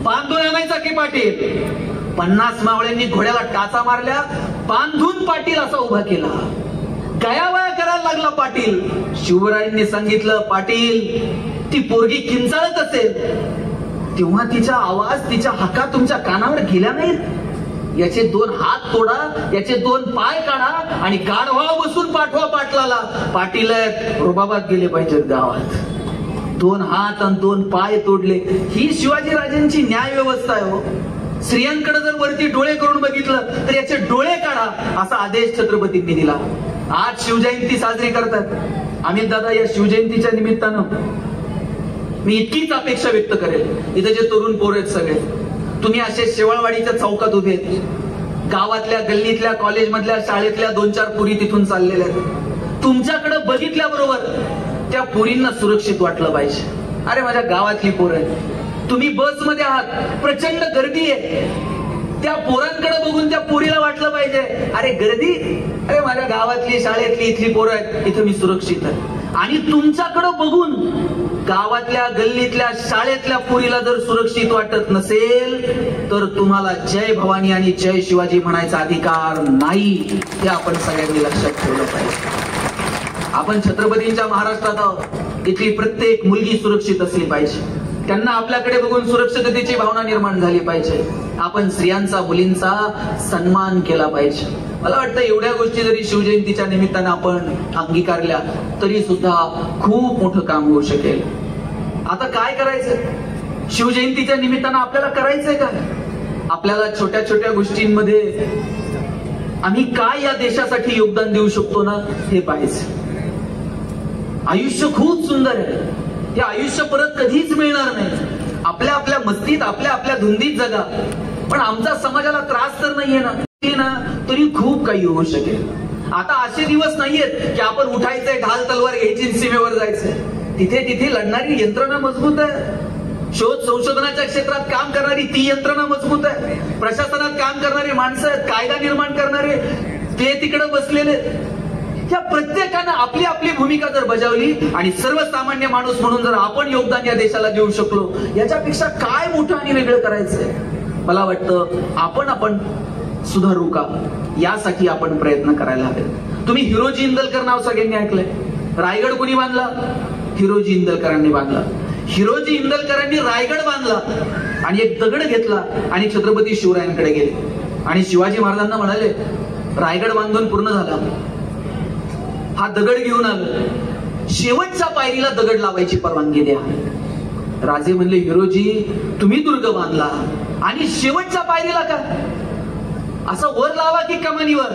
बांधून आणायचा की पाटील? 50 मावळ्यांनी घोड्याला टाचा मारल्या, बांधून पाटील असा उभा केला. गयावया करायला लागला पाटील. शिवरायांनी सांगितलं, पाटील ती पोरगी किंचाळत असेल तेव्हा तिचा आवाज, तिच्या हाका तुमच्या कानावर गेल्या नाहीत? याचे 2 हात तोडा, याचे 2 पाय काढा आणि गाढवा बसून पाठवा पाटलाला. पाटील रुबाबात गेले पाहिजेत गावात. 2 हात आणि 2 पाय तोडले. ही शिवाजी राजांची न्याय व्यवस्था आहे हो. स्त्रियांकडे जर वरती डोळे करून बघितलं तर याचे डोळे काढा, असा आदेश छत्रपतींनी दिला. आज शिवजयंती साजरी करतात. अमित दादा, या शिवजयंतीच्या निमित्तानं मी इतकीच अपेक्षा व्यक्त करेल, इथे जे तरुण पोर आहेत सगळे, तुम्ही असे शेवाळवाडीच्या चौकात उभे आहेत, गावातल्या गल्लीतल्या कॉलेजमधल्या शाळेतल्या 2-4 पोरी तिथून चाललेल्या आहेत. तुमच्याकडे बघितल्याबरोबर त्या पोरींना सुरक्षित वाटलं पाहिजे. अरे माझ्या गावातली पोरं आहेत, तुम्ही बसमध्ये आहात, प्रचंड गर्दी आहे, त्या पोरांकडे बघून त्या पोरीला वाटलं पाहिजे, अरे गर्दी, अरे माझ्या गावातली शाळेतली इथली पोरं आहेत, इथं मी सुरक्षित आहे. आणि तुमच्याकडे बघून गावातल्या गल्लीतल्या शाळेतल्या पोरीला जर सुरक्षित वाटत नसेल तर तुम्हाला जय भवानी आणि जय शिवाजी म्हणायचा अधिकार नाही. हे आपण सगळ्यांनी लक्षात ठेवलं पाहिजे. आपण छत्रपतींच्या महाराष्ट्रात आहोत, इथली प्रत्येक मुलगी सुरक्षित असली पाहिजे. त्यांना आपल्याकडे बघून सुरक्षिततेची भावना निर्माण झाली पाहिजे. आपण स्त्रियांचा, मुलींचा सन्मान केला पाहिजे. मला वाटतं एवढ्या गोष्टी जरी शिवजयंतीच्या निमित्तानं आपण अंगीकारल्या तरी सुद्धा खूप मोठं काम होऊ शकेल. आता काय करायचं शिवजयंतीच्या निमित्तानं आपल्याला करायचंय काय? आपल्याला छोट्या छोट्या गोष्टींमध्ये आम्ही काय या देशासाठी योगदान देऊ शकतो ना हे पाहायचं. आयुष्य खूप सुंदर आहे, हे आयुष्य परत कधीच मिळणार नाही. आपल्या आपल्या मस्तीत आपल्या आपल्या धुंदीत जगा, पण आमचा समाजाला त्रास तर नाहीये ना तरी खूप काही होऊ शकेल. आता असे दिवस नाहीयेत की आपण उठायचंय, ढाल तलवार घ्यायची, सीमेवर जायचंय. तिथे तिथे लढणारी यंत्रणा मजबूत आहे. शोध संशोधनाच्या क्षेत्रात काम करणारी ती यंत्रणा मजबूत आहे. प्रशासनात काम करणारी माणसं आहेत, कायदा निर्माण करणारे ते तिकडे बसलेले. या प्रत्येकानं आपली आपली भूमिका जर बजावली आणि सर्वसामान्य माणूस म्हणून जर आपण योगदान या देशाला देऊ शकलो, याच्यापेक्षा काय मोठं आणि वेगळं करायचंय. मला वाटतं आपण सुधारू का यासाठी आपण प्रयत्न करायला हवे. तुम्ही हिरोजी इंदलकर नाव सगळ्यांनी ऐकलंय. रायगड कोणी बांधला? हिरोजी इंदलकरांनी बांधला. हिरोजी इंदलकरांनी रायगड बांधला आणि एक दगड घेतला आणि छत्रपती शिवरायांकडे गेले आणि शिवाजी महाराजांना म्हणाले, रायगड बांधून पूर्ण झाला, हा दगड घेऊन आलो, शेवटच्या पायरीला दगड लावायची परवानगी द्या. राजे म्हणले, हिरोजी तुम्ही दुर्ग बांधला आणि शेवटच्या पायरीला का, असं वर लावा की कमानीवर?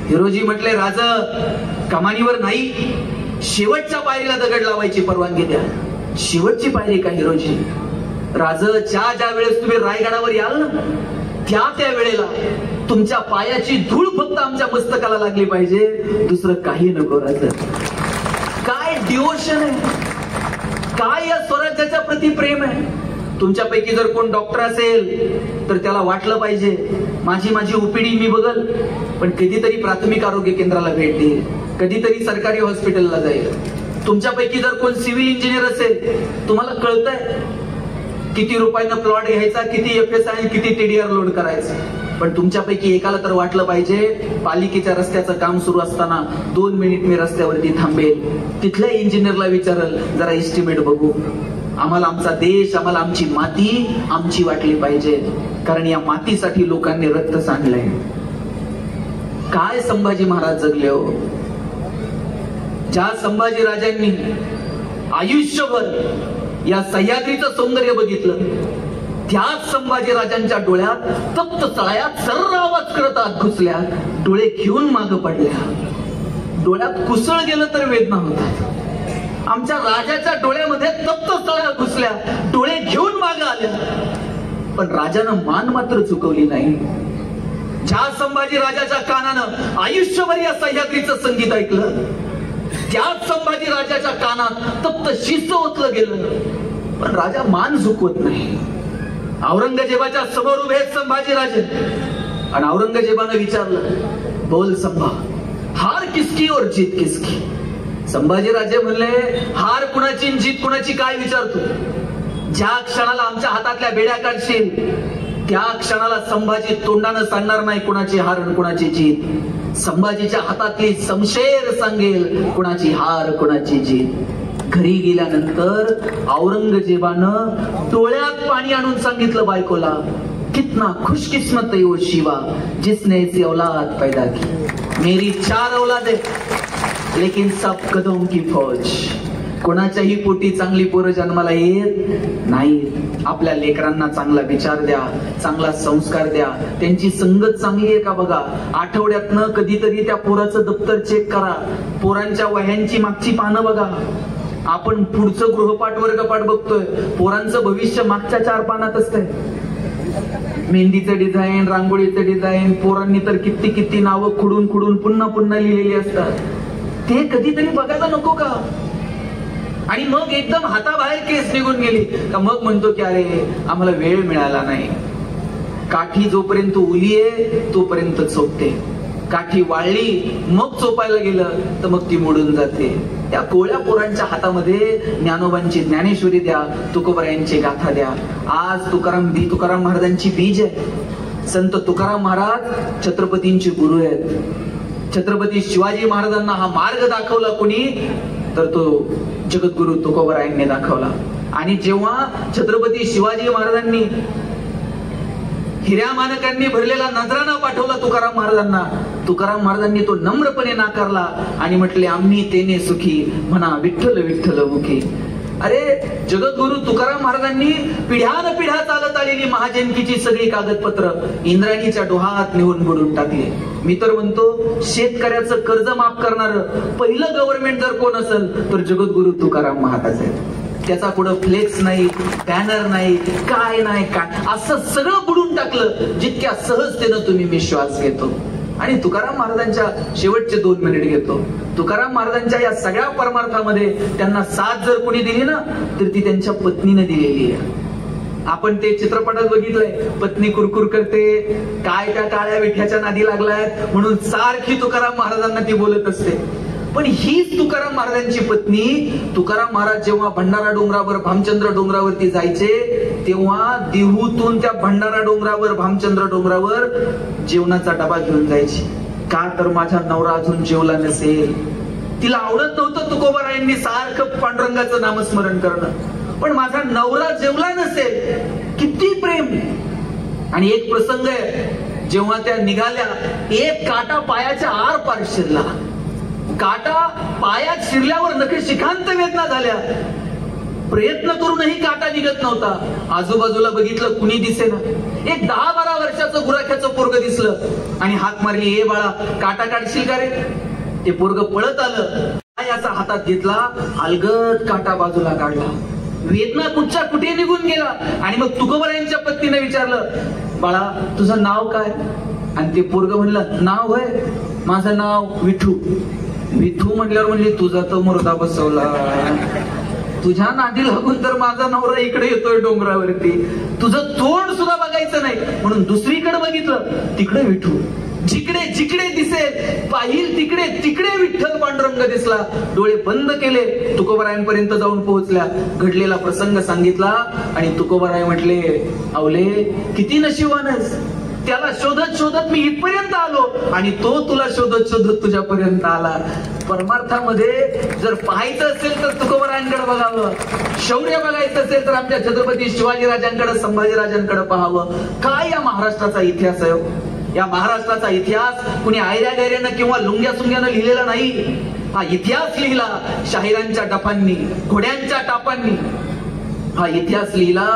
हिरोजी म्हटले, राजा कमानीवर नाही, शेवटच्या पायरीला दगड लावायची परवानगी द्या. शेवटची पायरी का हिरोजी? राजा ज्या वेळेस तुम्ही रायगडावर याल ना, त्या वेळेला तुमच्या पायाची धूळ फक्त आमच्या मस्तकाला लागली पाहिजे, दुसरं काही नको. राजा काय डिवोशन आहे, काय या स्वराज्याच्या प्रति प्रेम आहे. तुमच्यापैकी जर कोण डॉक्टर असेल तर त्याला वाटलं पाहिजे माझी ओपीडी मी बघल, पण कधीतरी प्राथमिक आरोग्य केंद्राला भेट देईल, कधीतरी सरकारी हॉस्पिटलला जाईल. तुमच्यापैकी जर कोण सिव्हिल इंजिनियर असेल, तुम्हाला कळतंय किती रुपयानं प्लॉट घ्यायचा, किती FSI, किती TDR लोड करायचं. पण तुमच्यापैकी एकाला तर वाटलं पाहिजे पालिकेच्या रस्त्याचं काम सुरू असताना 2 मिनिट मी रस्त्यावरती थांबेल, तिथल्या इंजिनियरला विचारल जरा एस्टिमेट बघू, आम्हाला आमचा देश, आम्हाला आमची माती आमची वाटली पाहिजे, कारण या मातीसाठी लोकांनी रक्त सांडलंय. काय संभाजी महाराज जगले हो. ज्या संभाजी राजांनी आयुष्यभर या सह्याद्रीचं सौंदर्य बघितलं, त्याच संभाजी राजांच्या डोळ्यात तप्त तळ्यात सर्र आवाज करत आत घुसल्या, डोळे घेऊन माग पडल्या. डोळ्यात कुसळ गेलं तर वेदना होतात. आमच्या राजाच्या डोळ्यामध्ये तप्त तळ्या घुसल्या, डोळे घेऊन माग आल्या, पण राजानं मान मात्र चुकवली नाही. ज्या संभाजी राजाच्या कानानं आयुष्यभर या सह्याद्रीचं संगीत ऐकलं, त्याच संभाजी राजाच्या कानात तप्त शिस्त ओतलं गेलं, पण राजा मान झुकवत नाही. औरंगजेबाच्या समोर उभे संभाजी राजे, आणि औरंगजेबानं विचारलं, बोल संभा, हार किसकी और जीत किसकी? संभाजी राजे म्हणले, हार कुणाची जीत कुणाची काय विचारतो? ज्या क्षणाला आमच्या हातातल्या बेड्या काढशील त्या क्षणाला संभाजी तोंडानं सांगणार नाही कुणाची हार आणि कुणाची जीत. संभाजीच्या हातातली समशेर सांगेल कुणाची हार कुणाची जीत. घरी गेल्यानंतर औरंगजेबानं डोळ्यात पाणी आणून सांगितलं बायकोला, कितना खुशकिस्मत है वो शिवा जिसने ऐसी औलाद पैदा की. मेरी 4 औलादे लेकिन सब कदम की फौज. कोणाच्याही पोटी चांगली पोरं जन्माला येत नाही. आपल्या लेकरांना चांगला विचार द्या, चांगला संस्कार द्या, त्यांची संगत चांगली आहे का बघा. आठवड्यातनं कधीतरी त्या पोराचं दप्तर चेक करा, पोरांच्या वह्यांची मागची पानं बघा. आपण पुढचं गृहपाठ वर्गपाठ बघतोय, पोरांचं भविष्य मागच्या 4 पानात असतंय. मेहंदीचं डिझाईन, रांगोळीचं डिझाईन, पोरांनी तर किती किती नावं खुडून खुडून पुन्हा पुन्हा लिहिलेली असतात. ते कधीतरी बघायला नको का? आणि मग एकदम हाताबाहेर केस निघून गेली का मग म्हणतो की अरे आम्हाला वेळ मिळाला नाही. काठी जोपर्यंत ओली आहे तोपर्यंत चोपते, काठी वाळली मग चोपायला गेलं तर मग ती मोडून जाते. त्या कोळ्या पोरांच्या हातामध्ये ज्ञानोबांची ज्ञानेश्वरी द्या, तुकोबरायांची गाथा द्या. आज तुकाराम महाराजांची बीज आहे. संत तुकाराम महाराज छत्रपतींचे गुरु आहेत. छत्रपती शिवाजी महाराजांना हा मार्ग दाखवला कोणी, तर तो जगद्गुरु तुकोबरायांनी दाखवला. आणि जेव्हा छत्रपती शिवाजी महाराजांनी हिऱ्या मानकांनी भरलेला नजराणा पाठवला तुकाराम महाराजांना, तुकाराम महाराजांनी तो नम्रपणे नाकारला आणि म्हटले, आम्ही तेने सुखी म्हणा विठ्ठल विठ्ठल मुखी. अरे जगद्गुरु तुकाराम महाराजांनी पिढ्यानपिढ्या चालत आलेली महाजनकीची सगळी कागदपत्र इंद्रायणीच्या डोहात नेऊन बुडून टाकली. मी तर म्हणतो शेतकऱ्याचं कर्ज माफ करणार पहिलं गव्हर्नमेंट जर कोण असेल तर जगद्गुरु तुकाराम महाराज आहेत. त्याचा पुढं फ्लेक्स नाही, बॅनर नाही, काय नाही, काय असं सगळं बुडून टाकलं जितक्या सहजतेनं तुम्ही विश्वास घेतो. आणि तुकाराम महाराजांच्या शेवटचे 2 मिनिट घेतो. तुकाराम महाराजांच्या या सगळ्या परमार्थामध्ये त्यांना साथ जर कोणी दिली ना तर ती त्यांच्या पत्नीने दिलेली आहे. आपण ते चित्रपटात बघितलंय, पत्नी कुरकुर करते, काय त्या काळ्या विठ्याच्या नादी लागलाय म्हणून सारखी तुकाराम महाराजांना ती बोलत असते. पण हीच तुकाराम महाराजांची पत्नी, तुकाराम महाराज जेव्हा भंडारा डोंगरावर भामचंद्र डोंगरावरती जायचे तेव्हा देहूतून त्या भंडारा डोंगरावर भामचंद्र डोंगरावर जेवणाचा डबा घेऊन जायची. का तर माझा नवरा अजून जेवला नसेल. तिला आवडत नव्हतं तुकोबारायांनी सारखं पांडुरंगाचं नामस्मरण करणं, पण माझा नवरा जेवला नसेल. किती प्रेम. आणि एक प्रसंग आहे, जेव्हा त्या निघाल्या एक काटा पायाच्या आर पार शिरला. काटा पायात शिरल्यावर नखे शिखांत वेदना झाल्या. प्रयत्न करूनही काटा निघत नव्हता. आजूबाजूला बघितलं कुणी दिसेना. एक 10-12 वर्षाचं गुराख्याचं पोरग दिसलं आणि हाक मारली, ए बाळा काटा काढशील का रे. ते पोरग पळत आलं, याचा हातात घेतला, अलगद काटा बाजूला काढला. वेदना कुठच्या कुठे निघून गेला. आणि मग तुकोबारायांच्या पत्नीने विचारलं, बाळा तुझं नाव काय. आणि ते पोरग म्हणलं, नाव आहे माझं नाव विठू. विठू म्हटल्यावर म्हणजे तुझा तो मुर्दा बसवला. तुझ्या नादी लागून तर माझा नवरा इकडे येतोय डोंगरावरती, तुझं तोंड सुद्धा बघायचं नाही म्हणून दुसरीकडे बघितलं, तिकडे विठू. जिकडे जिकडे दिसेल पाहिल तिकडे तिकडे विठ्ठल पांडुरंग दिसला. डोळे बंद केले, तुकोबारायांपर्यंत जाऊन पोहोचल्या, घडलेला प्रसंग सांगितला. आणि तुकोबाराय म्हटले, अवले किती नशिबान आहेस. त्याला शोधत शोधत मी इथपर्यंत आलो आणि तो तुला शोधत शोधत तुझ्यापर्यंत आला. परमार्थामध्ये जर पाहायचं असेल तर तुकोबारायांकडे बघावं, शौर्य बघायचं असेल तर आमच्या छत्रपती शिवाजीराजांकडे, संभाजीराजांकडे पाहावं. काय या महाराष्ट्राचा इतिहास आहे. या महाराष्ट्राचा इतिहास कुणी आयऱ्या गैऱ्यानं किंवा लुंग्या सुंग्यानं लिहिलेला नाही. हा इतिहास लिहिला शाहिरांच्या डफांनी, घोड्यांच्या टापांनी. हा इतिहास लिहिला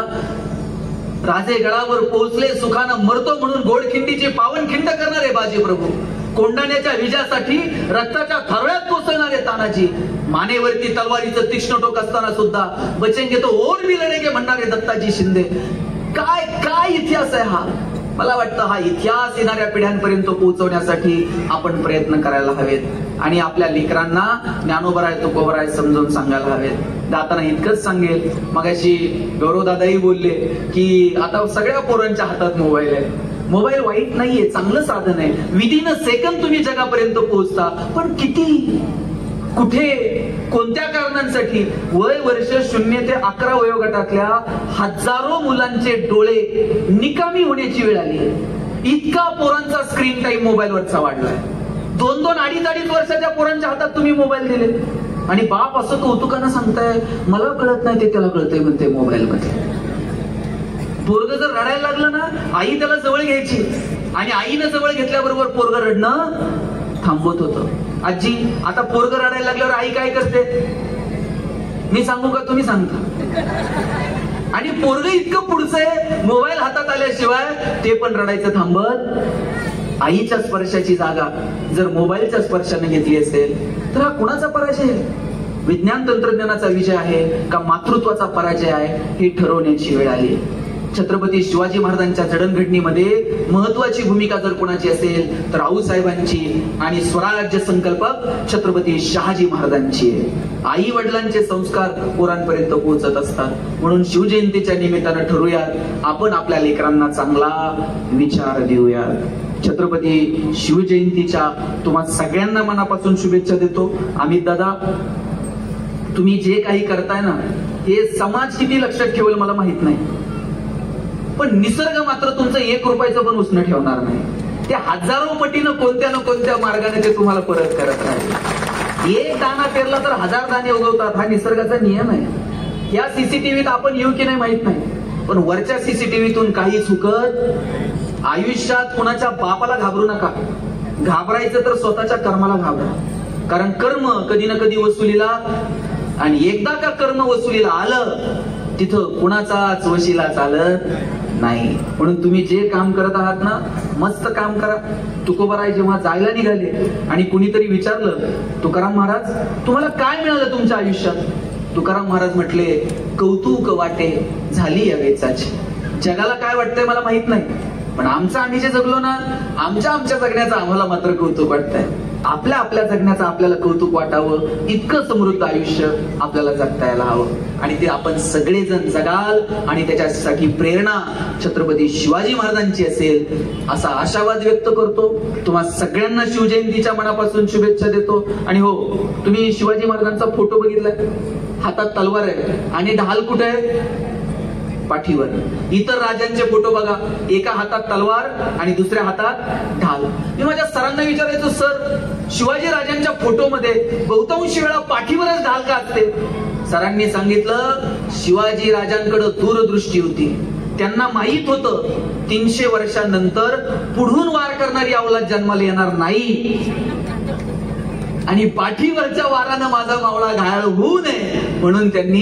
राजे गडावर पोहोचले सुखानं मरतो म्हणून गोडखिंडीची पावनखिंड करणारे बाजी प्रभू. कोंडाण्याच्या विजयासाठी रक्ताच्या थारोळ्यात कोसळणारे तानाजी. मानेवरती तलवारीचं तीक्ष्ण टोक असताना सुद्धा बचेंगे तो और भी लढेंगे म्हणणारे दत्ताजी शिंदे. काय काय इतिहास आहे हा. मला वाटतं हा इतिहास येणाऱ्या पिढ्यांपर्यंत पोहोचवण्यासाठी आपण प्रयत्न करायला हवेत आणि आपल्या लेकरांना ज्ञानोबराय तुकोबराय समजावून सांगायला हवेत. दाताना इतकंच सांगेल, मगाशी गौरव दादाही बोलले की आता सगळ्या पोरांच्या हातात मोबाईल आहे. मोबाईल वाईट नाहीये, चांगलं साधन आहे. विदिन अ सेकंद तुम्ही जगापर्यंत पोहोचता. पण किती, कुठे, कोणत्या कारणांसाठी. वय वर्ष 0 ते 11 वयोगटातल्या हजारो मुलांचे डोळे निकामी होण्याची वेळ आली. इतका पोरांचा स्क्रीन टाइम मोबाईलवरचा वाढलाय. 2-2, 2.5 वर्षाच्या पोरांच्या हातात तुम्ही मोबाईल दिले आणि बाप असं कौतुकानं सांगताय, मला कळत नाही ते त्याला कळतंय म्हणते मोबाईल मध्ये. पोरग जर रडायला लागलं ना, आई त्याला जवळ घ्यायची आणि आईनं जवळ घेतल्याबरोबर पोरग रडणं थांबवत होतं. आजी आता पोरग रडायला लागल्यावर आई काय करते मी सांगू का, तुम्ही सांगता. आणि पोरग इतकं पुढचं आहे, मोबाईल हातात आल्याशिवाय ते पण रडायचं थांबत. आईच्या स्पर्शाची जागा जर मोबाईलच्या स्पर्शाने घेतली असेल तर हा कुणाचा पराजय आहे. विज्ञान तंत्रज्ञानाचा विजय आहे का मातृत्वाचा पराजय आहे हे ठरवण्याची वेळ आली. छत्रपती शिवाजी महाराजांच्या जडणघडणीमध्ये महत्वाची भूमिका जर कोणाची असेल तर आऊसाहेबांची आणि स्वराज्य संकल्पक छत्रपती शहाजी महाराजांची आहे. आई वडिलांचे संस्कार पोरांपर्यंत पोहोचत असतात. म्हणून शिवजयंतीच्या निमित्तानं ठरवूयात आपण आपल्या लेकरांना चांगला विचार देऊयात. छत्रपती शिवजयंतीच्या तुम्हा सगळ्यांना मनापासून शुभेच्छा देतो. अमित दादा, तुम्ही जे काही करताय ना हे समाज किती लक्षात ठेवेल मला माहित नाही, पण निसर्ग मात्र तुमचं 1 रुपयाचं पण उसणं ठेवणार नाही. ते हजारो पटीनं कोणत्या ना कोणत्या मार्गाने ते तुम्हाला परत करत राहील. 1 दाणा पेरला तर 1000 दाणे उगवतात, हा निसर्गाचा नियम आहे. या सीसीटीव्हीत आपण येऊ की नाही माहित नाही, पण वरच्या सीसीटीव्हीतून काही चुकत. आयुष्यात कोणाच्या बापाला घाबरू नका. घाबरायचं तर स्वतःच्या कर्माला घाबरा, कारण कर्म कधी ना कधी वसुलीला आणि एकदा का कर्म वसुलीला आलं तिथं कुणाचाच वशिला चालत नाही. म्हणून तुम्ही जे काम करत आहात ना, मस्त काम करा. तुकोबाराय जेव्हा जायला निघाले आणि कुणीतरी विचारलं, तुकाराम महाराज तुम्हाला काय मिळालं तुमच्या आयुष्यात? तुकाराम महाराज म्हटले, कौतुक वाटे झाली या वेचाची. जगाला काय वाटतंय मला माहित नाही, पण आम्ही जे जगलो ना, आमच्या जगण्याचं आम्हाला मात्र कौतुक वाटतंय. आपल्या जगण्याचं आपल्याला कौतुक वाटावं, इतकं समृद्ध आयुष्य आपल्याला जगता यायला हवं. आणि ते आपण सगळेजण जगाल आणि त्याच्यासाठी प्रेरणा छत्रपती शिवाजी महाराजांची असेल असा आशावाद व्यक्त करतो. तुम्हा सगळ्यांना शिवजयंतीच्या मनापासून शुभेच्छा देतो. आणि हो, तुम्ही शिवाजी महाराजांचा फोटो बघितलाय, हातात तलवार आहे आणि ढाल कुठे आहे? पाठीवर. इतर राजांचे फोटो बघा, एका हातात तलवार आणि दुसऱ्या हातात ढाल. मी माझ्या सरांना विचारायचो, सर शिवाजी राजांच्या फोटोमध्ये बहुतांश वेळा पाठीवरच ढाल का असते? सरांनी सांगितलं, शिवाजी राजांकडे दूरदृष्टी होती. त्यांना माहित होतं 300 वर्षांनंतर पुढून वार करणारी अवलाद जन्माला येणार नाही आणि पाठीवरच्या वारानं माझा मावळा घायल होऊ नये म्हणून त्यांनी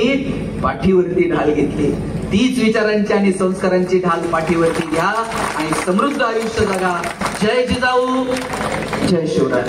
पाठीवरती ढाल घेतली. तीच विचारांची आणि संस्कारांची ढाल पाठीवरती घ्या आणि समृद्ध आयुष्य जगा. जय जिजाऊ, जय शिवराय.